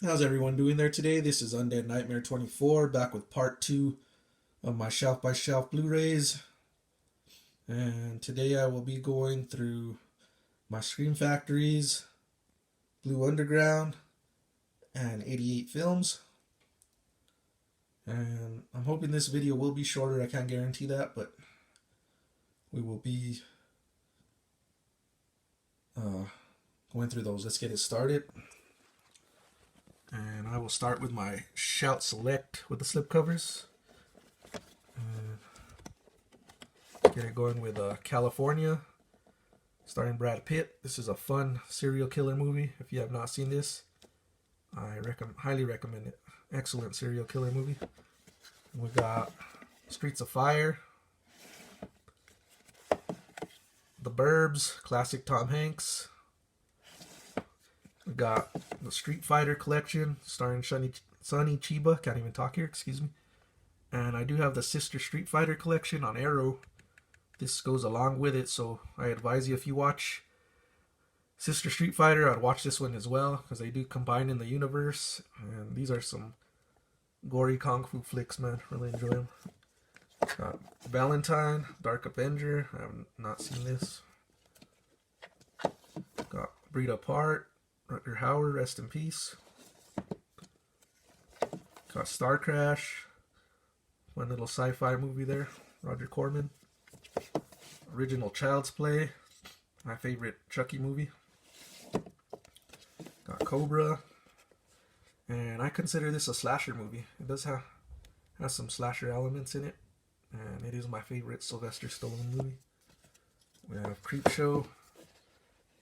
How's everyone doing there today? This is Undead Nightmare 24, back with part 2 of my Shelf by Shelf Blu-rays. And today I will be going through my Scream Factories, Blue Underground, and 88 films. And I'm hoping this video will be shorter. I can't guarantee that, but we will be going through those. Let's get it started. And I will start with my Shout Select with the slipcovers. Get it going with California, starring Brad Pitt. This is a fun serial killer movie. If you have not seen this, I highly recommend it. Excellent serial killer movie. We got Streets of Fire, The Burbs, classic Tom Hanks. We got the Street Fighter collection starring Sonny Chiba. Can't even talk here, excuse me. And I do have the Sister Street Fighter collection on Arrow. This goes along with it, so I advise you, if you watch Sister Street Fighter, I'd watch this one as well, because they do combine in the universe. And these are some gory kung fu flicks, man. Really enjoy them. Got Valentine, Dark Avenger. I have not seen this. Got Breed Apart, Rutger Hauer, rest in peace. Got Star Crash, one little sci-fi movie there, Roger Corman. Original Child's Play, my favorite Chucky movie. Got Cobra, and I consider this a slasher movie. It does have some slasher elements in it, and it is my favorite Sylvester Stallone movie. We have Creepshow,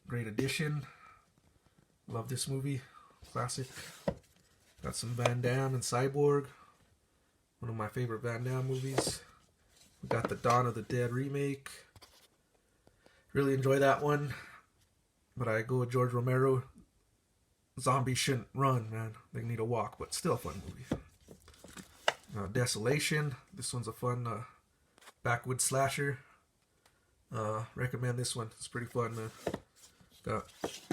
great addition. Love this movie, classic. Got some Van Damme and Cyborg, one of my favorite Van Damme movies. We got the Dawn of the Dead remake. Really enjoy that one, but I go with George Romero. Zombies shouldn't run, man. They need to walk, but still a fun movie. Desolation. This one's a fun backwoods slasher. Recommend this one. It's pretty fun, man. Got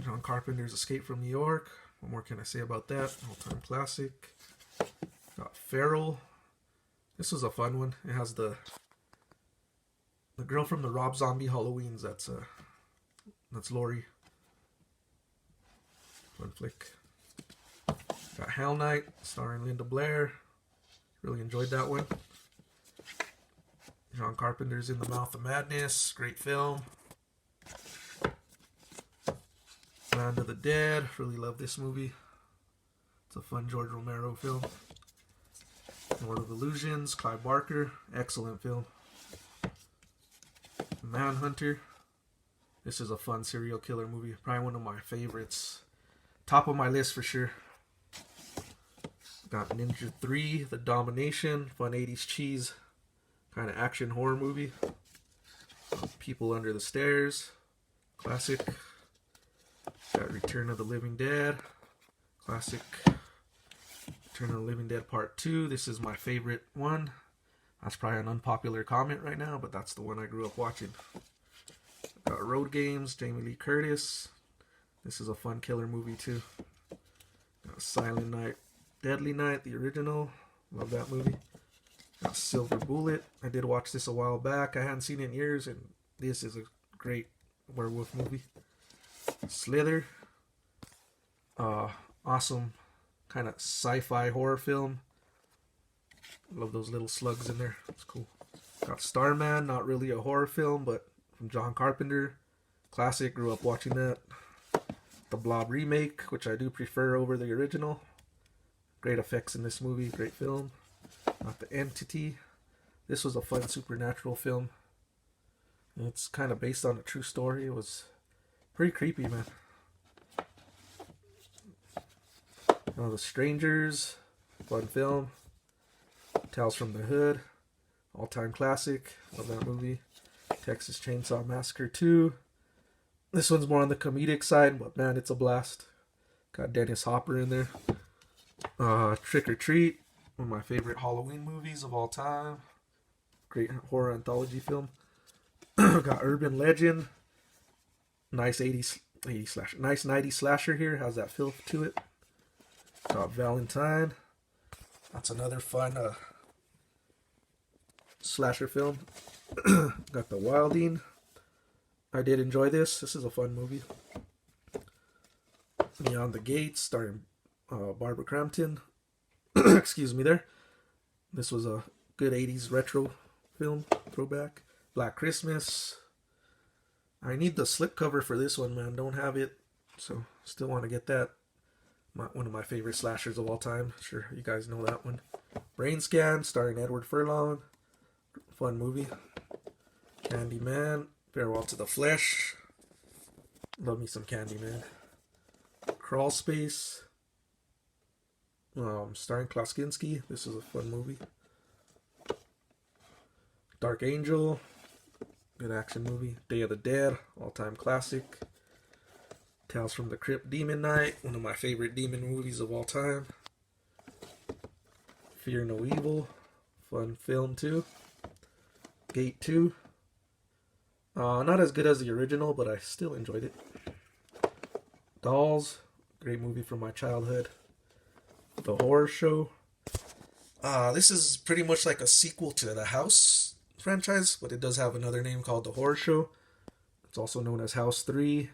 John Carpenter's Escape from New York. What more can I say about that? All-time classic. Got Feral. This was a fun one. It has the girl from the Rob Zombie Halloweens. That's Laurie. Fun flick. Got Hell Night, starring Linda Blair. Really enjoyed that one. John Carpenter's In the Mouth of Madness. Great film. Land of the Dead. Really love this movie. It's a fun George Romero film. Lord of Illusions. Clive Barker. Excellent film. Manhunter. This is a fun serial killer movie. Probably one of my favorites. Top of my list for sure. Got Ninja 3, The Domination. Fun 80s cheese. Kind of action horror movie. People Under the Stairs. Classic. Got Return of the Living Dead. Classic. Return of the Living Dead Part 2. This is my favorite one. That's probably an unpopular comment right now, but that's the one I grew up watching. Got Road Games, Jamie Lee Curtis. This is a fun killer movie too. Got Silent Night, Deadly Night, the original. Love that movie. Got Silver Bullet. I did watch this a while back. I hadn't seen it in years, and this is a great werewolf movie. Slither. Awesome kind of sci-fi horror film. Love those little slugs in there. It's cool. Got Starman, not really a horror film, but from John Carpenter. Classic, grew up watching that. The Blob remake, which I do prefer over the original. Great effects in this movie, great film. Got The Entity. This was a fun supernatural film. It's kind of based on a true story. It was pretty creepy, man. The Strangers, fun film. Tales from the Hood, all-time classic. Love that movie. Texas Chainsaw Massacre 2. This one's more on the comedic side, but man, it's a blast. Got Dennis Hopper in there. Trick or Treat, one of my favorite Halloween movies of all time. Great horror anthology film. Got Urban Legend. Nice 80s slasher. Nice 90s slasher here. Has that feel to it. Got Valentine. That's another fun slasher film. Got The Wilding. I did enjoy this. This is a fun movie. Beyond the Gates, starring Barbara Crampton. Excuse me there. This was a good 80s retro film, throwback. Black Christmas. I need the slipcover for this one, man. Don't have it, so still want to get that. One of my favorite slashers of all time. Sure, you guys know that one. Brain Scan, starring Edward Furlong. Fun movie. Candyman. Farewell to the Flesh. Love me some Candyman. Crawl Space. Starring Klaus Kinski. This is a fun movie. Dark Angel. Good action movie. Day of the Dead. All-time classic. Tales from the Crypt, Demon Knight. One of my favorite demon movies of all time. Fear No Evil. Fun film too. Gate 2. Not as good as the original, but I still enjoyed it. Dolls. Great movie from my childhood. The Horror Show. This is pretty much like a sequel to the House franchise, but it does have another name called The Horror Show. It's also known as House 3.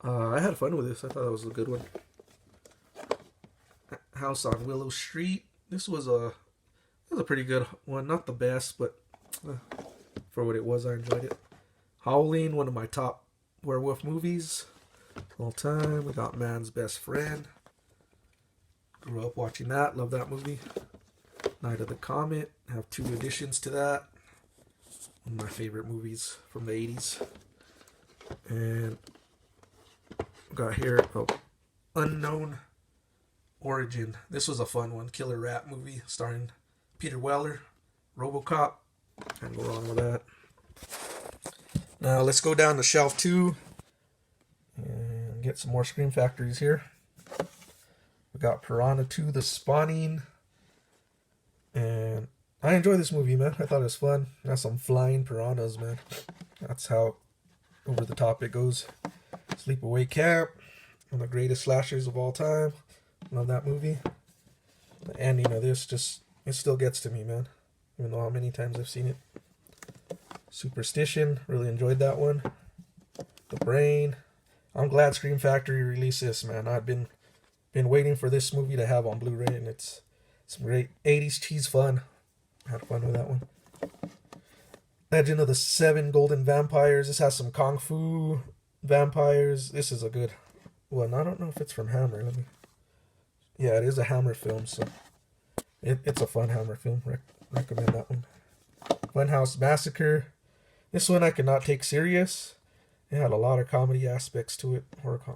I had fun with this. I thought it was a good one. House on Willow Street. This was a pretty good one. Not the best, but for what it was, I enjoyed it. Howling, one of my top werewolf movies all time. We got Man's Best Friend. Grew up watching that. Love that movie. Night of the Comet. Have 2 additions to that. One of my favorite movies from the 80s. And got here Unknown Origin. This was a fun one. Killer Rat movie starring Peter Weller. RoboCop. Can't go wrong with that. Now let's go down to shelf 2 and get some more Scream Factories here. We got Piranha 2: The Spawning. And I enjoy this movie, man. I thought it was fun. Got some flying piranhas, man. That's how over the top it goes. Sleepaway Camp. One of the greatest slashers of all time. Love that movie. The ending of this it still gets to me, man. Even though how many times I've seen it. Superstition. Really enjoyed that one. The Brain. I'm glad Scream Factory released this, man. I've been waiting for this movie to have on Blu-ray, and it's some great 80s cheese fun. Had fun with that one. Legend of the Seven Golden Vampires. This has some Kung Fu vampires. This is a good one. I don't know if it's from Hammer. Yeah, it is a Hammer film, so it's a fun Hammer film. Recommend that one. Funhouse Massacre. This one I could not take serious. It had a lot of comedy aspects to it,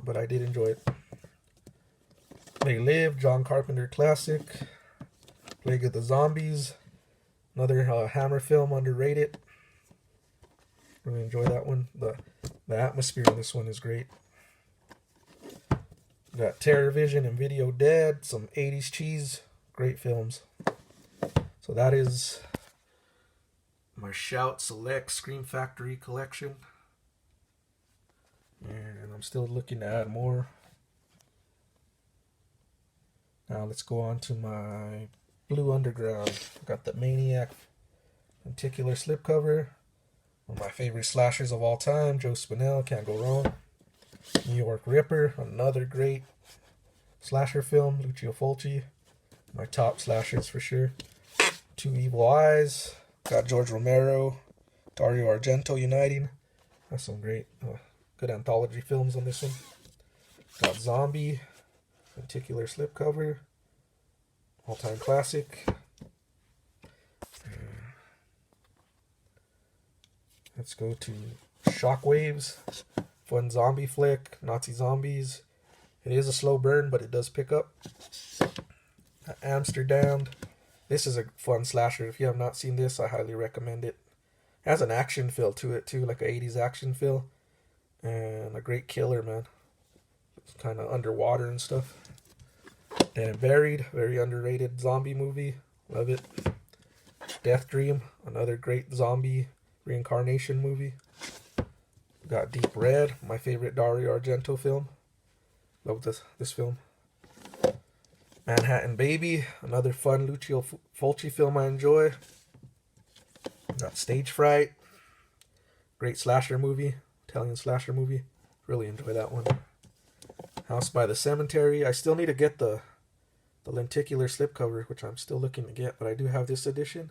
but I did enjoy it. They Live, John Carpenter classic. Plague of the Zombies. Another Hammer film, underrated. Really enjoy that one. The atmosphere in this one is great. Got Terror Vision and Video Dead. Some 80s cheese. Great films. So that is my Shout Select Scream Factory collection. And I'm still looking to add more. Now let's go on to my Blue Underground. Got the Maniac Lenticular slipcover. One of my favorite slashers of all time. Joe Spinell, can't go wrong. New York Ripper, another great slasher film. Lucio Fulci, my top slashers for sure. Two Evil Eyes. Got George Romero, Dario Argento uniting. That's some great, good anthology films on this one. Got Zombie, Lenticular slipcover. All-time classic. Let's go to Shockwaves. Fun zombie flick. Nazi zombies. It is a slow burn, but it does pick up. Amsterdam. This is a fun slasher. If you have not seen this, I highly recommend it. It has an action feel to it too, like an 80s action feel. And a great killer, man. It's kind of underwater and stuff. And Buried, very underrated zombie movie. Love it. Death Dream, another great zombie reincarnation movie. Got Deep Red, my favorite Dario Argento film. Love this film. Manhattan Baby, another fun Lucio Fulci film I enjoy. Got Stage Fright, great slasher movie, Italian slasher movie. Really enjoy that one. House by the Cemetery. I still need to get the lenticular slipcover, which I'm still looking to get, but I do have this edition.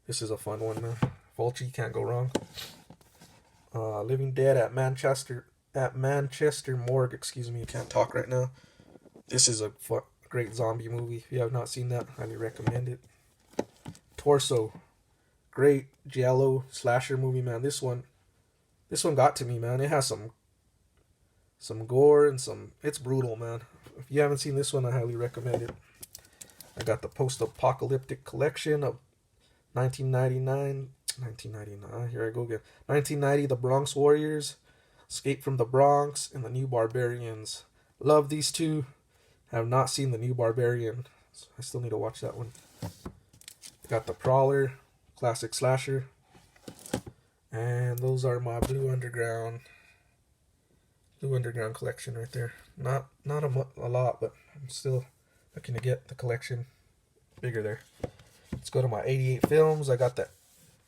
This is a fun one, man. Fulci, can't go wrong. Living Dead at Manchester Morgue. Excuse me, I can't talk right now. This is a great zombie movie. If you have not seen that, highly recommend it. Torso, great giallo slasher movie, man. This one got to me, man. It has some gore and it's brutal, man. If you haven't seen this one, I highly recommend it. I got the post-apocalyptic collection of 1999. Here I go again. 1990, The Bronx Warriors, Escape from the Bronx, and The New Barbarians. Love these two. Have not seen The New Barbarian. So I still need to watch that one. Got The Prowler, classic slasher. And those are my Blue Underground collection right there. Not a lot, but I'm still looking to get the collection bigger there. Let's go to my 88 films. I got the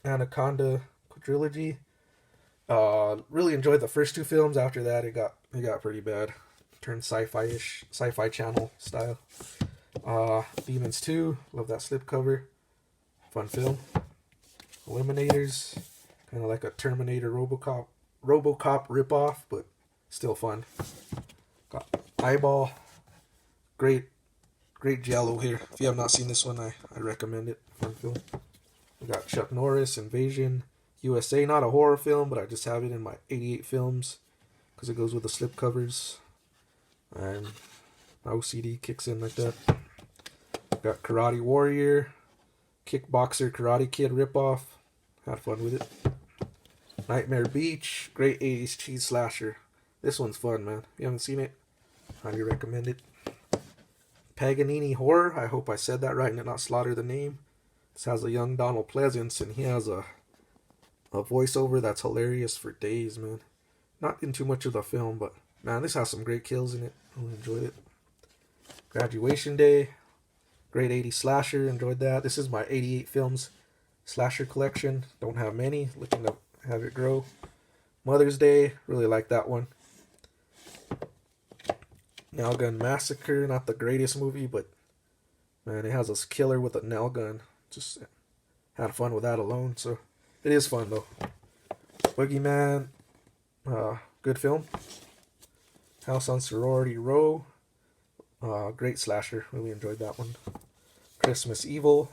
Anaconda quadrilogy. Really enjoyed the first two films. After that, it got pretty bad. Turned sci-fi channel style. Demons 2. Love that slipcover. Fun film. Eliminators. Kind of like a Terminator RoboCop ripoff, but still fun. Got Eyeball. Great giallo here. If you have not seen this one, I recommend it. Fun film. We got Chuck Norris, Invasion USA. Not a horror film, but I just have it in my 88 films because it goes with the slipcovers. And my OCD kicks in like that. Got Karate Warrior, Kickboxer, Karate Kid ripoff. Had fun with it. Nightmare Beach, great 80s cheese slasher. This one's fun, man. If you haven't seen it, highly recommend it. Paganini Horror, I hope I said that right and did not slaughter the name. This has a young Donald Pleasance, and he has a voiceover that's hilarious for days, man. Not in too much of the film, but man, this has some great kills in it. I really enjoyed it. Graduation Day, great 80s slasher, enjoyed that. This is my 88 films slasher collection. Don't have many, looking to have it grow. Mother's Day, really like that one. Nail Gun Massacre, not the greatest movie, but man, it has a killer with a nail gun. Just had fun with that alone, so it is fun though. Boogeyman, good film. House on Sorority Row, great slasher, really enjoyed that one. Christmas Evil,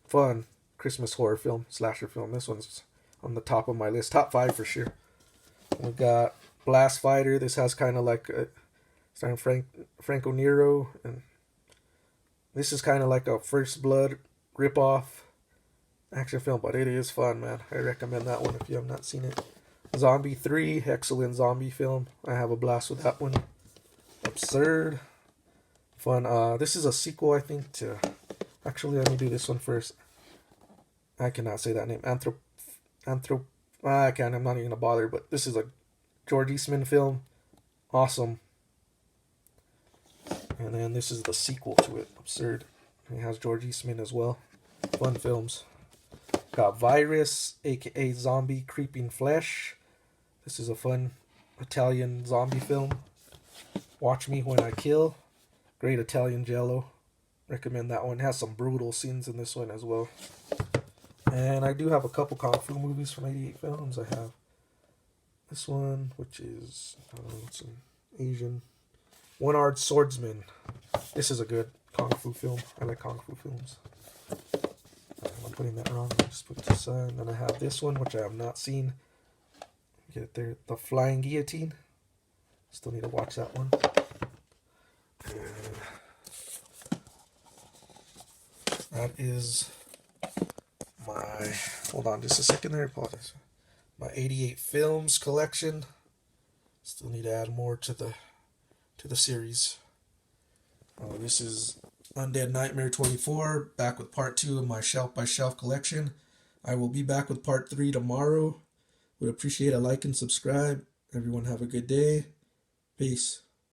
fun Christmas horror film, slasher film. This one's on the top of my list, top 5 for sure. We got Blast Fighter. This has kind of like starring Franco Nero, and this is kind of like a First Blood ripoff action film, but it is fun, man. I recommend that one if you have not seen it. Zombie 3, excellent zombie film. I have a blast with that one. Absurd, fun. This is a sequel, I think, to. Actually, let me do this one first. I cannot say that name. I can't. I'm not even gonna bother. But this is a George Eastman film. Awesome. And then this is the sequel to it. Absurd. It has George Eastman as well. Fun films. Got Virus, aka Zombie Creeping Flesh. This is a fun Italian zombie film. Watch Me When I Kill. Great Italian giallo. Recommend that one. It has some brutal scenes in this one as well. And I do have a couple Kung Fu movies from 88 films. I have this one, which is, it's an Asian. One-Armed Swordsman. This is a good Kung Fu film. I like Kung Fu films. I'm putting that wrong. I'll just put it aside. And then I have this one, which I have not seen. Get it there. The Flying Guillotine. Still need to watch that one. And that is my, hold on just a second there, apologize. My 88 films collection. Still need to add more to the series. This is Undead Nightmare 24, back with part 2 of my shelf by shelf collection. I will be back with part 3 tomorrow. Would appreciate a like and subscribe. Everyone have a good day. Peace.